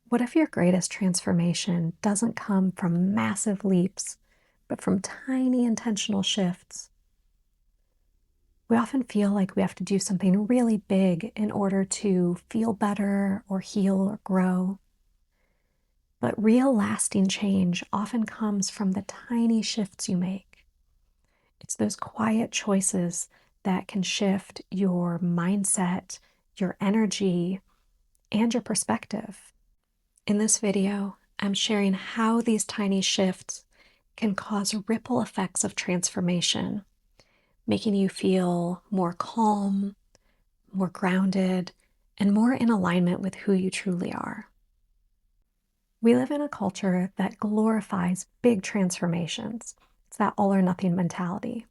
What if your greatest transformation doesn't come from massive leaps, but from tiny intentional shifts? We often feel like we have to do something really big in order to feel better or heal or grow. But real lasting change often comes from the tiny shifts you make. It's those quiet choices that can shift your mindset, your energy, and your perspective. In this video, I'm sharing how these tiny shifts can cause ripple effects of transformation, making you feel more calm, more grounded, and more in alignment with who you truly are. We live in a culture that glorifies big transformations. It's that all or nothing mentality.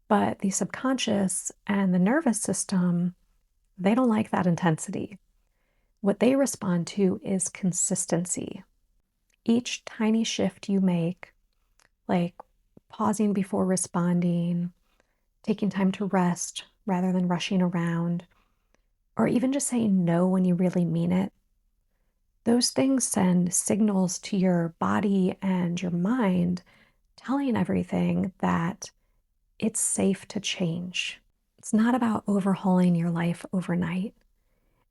But the subconscious and the nervous system, they don't like that intensity. What they respond to is consistency. Each tiny shift you make, like pausing before responding, taking time to rest rather than rushing around, or even just saying no when you really mean it, those things send signals to your body and your mind telling everything that it's safe to change. It's not about overhauling your life overnight.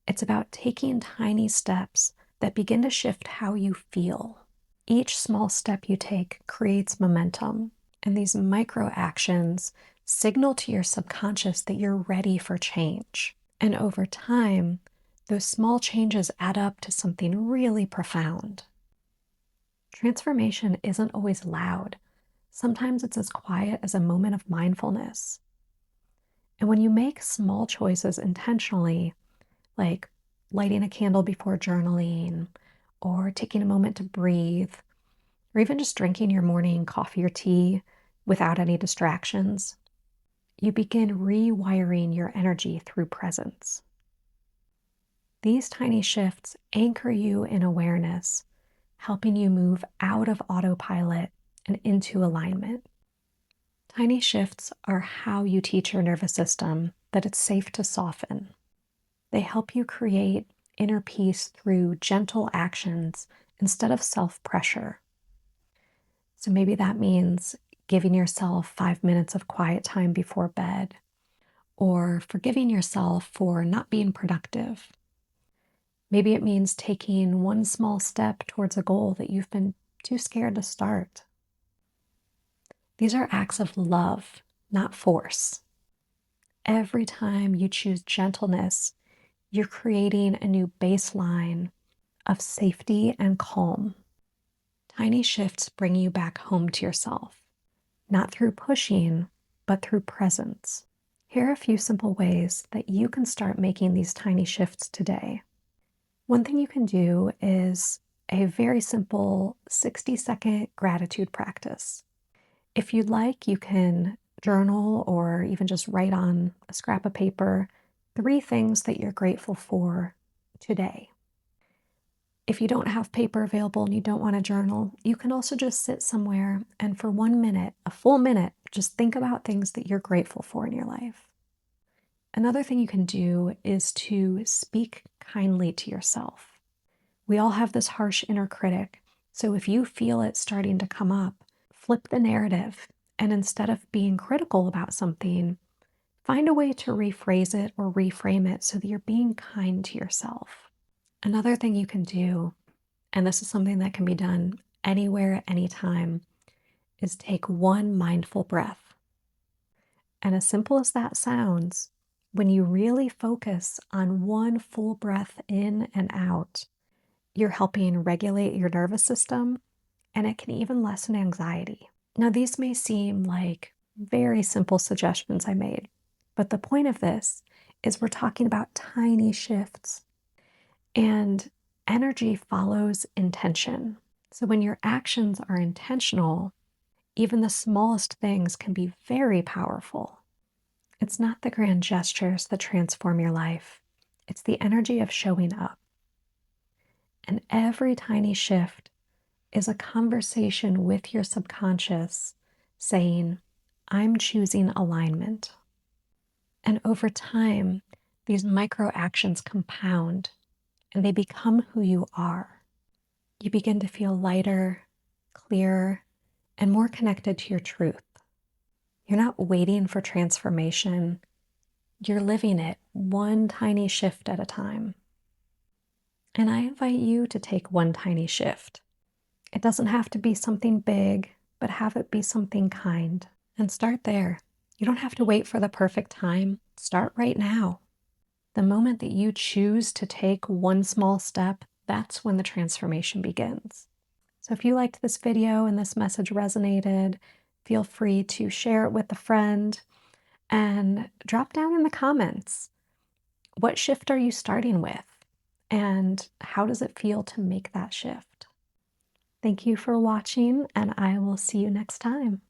It's about taking tiny steps that begin to shift how you feel. Each small step you take creates momentum, and these micro actions signal to your subconscious that you're ready for change. And over time, those small changes add up to something really profound. Transformation isn't always loud. Sometimes it's as quiet as a moment of mindfulness. And when you make small choices intentionally, like lighting a candle before journaling, or taking a moment to breathe, or even just drinking your morning coffee or tea without any distractions, you begin rewiring your energy through presence. These tiny shifts anchor you in awareness, helping you move out of autopilot and into alignment. Tiny shifts are how you teach your nervous system that it's safe to soften. They help you create inner peace through gentle actions instead of self-pressure. So maybe that means giving yourself 5 minutes of quiet time before bed, or forgiving yourself for not being productive. Maybe it means taking one small step towards a goal that you've been too scared to start. These are acts of love, not force. Every time you choose gentleness, you're creating a new baseline of safety and calm. Tiny shifts bring you back home to yourself, not through pushing, but through presence. Here are a few simple ways that you can start making these tiny shifts today. One thing you can do is a very simple 60-second gratitude practice. If you'd like, you can journal or even just write on a scrap of paper 3 things that you're grateful for today. If you don't have paper available and you don't want to journal, you can also just sit somewhere and for 1 minute, a full minute, just think about things that you're grateful for in your life. Another thing you can do is to speak kindly to yourself. We all have this harsh inner critic, so if you feel it starting to come up, flip the narrative, and instead of being critical about something, find a way to rephrase it or reframe it so that you're being kind to yourself. Another thing you can do, and this is something that can be done anywhere at any time, is take one mindful breath. And as simple as that sounds, when you really focus on one full breath in and out, you're helping regulate your nervous system, and it can even lessen anxiety. Now, these may seem like very simple suggestions I made, but the point of this is we're talking about tiny shifts, and energy follows intention. So when your actions are intentional, even the smallest things can be very powerful. It's not the grand gestures that transform your life. It's the energy of showing up. And every tiny shift is a conversation with your subconscious saying, I'm choosing alignment. And over time, these micro actions compound and they become who you are. You begin to feel lighter, clearer, and more connected to your truth. You're not waiting for transformation, you're living it one tiny shift at a time. And I invite you to take one tiny shift. It doesn't have to be something big, but have it be something kind. And start there. You don't have to wait for the perfect time. Start right now. The moment that you choose to take one small step, that's when the transformation begins. So if you liked this video and this message resonated, feel free to share it with a friend and drop down in the comments. What shift are you starting with? And how does it feel to make that shift? Thank you for watching, and I will see you next time.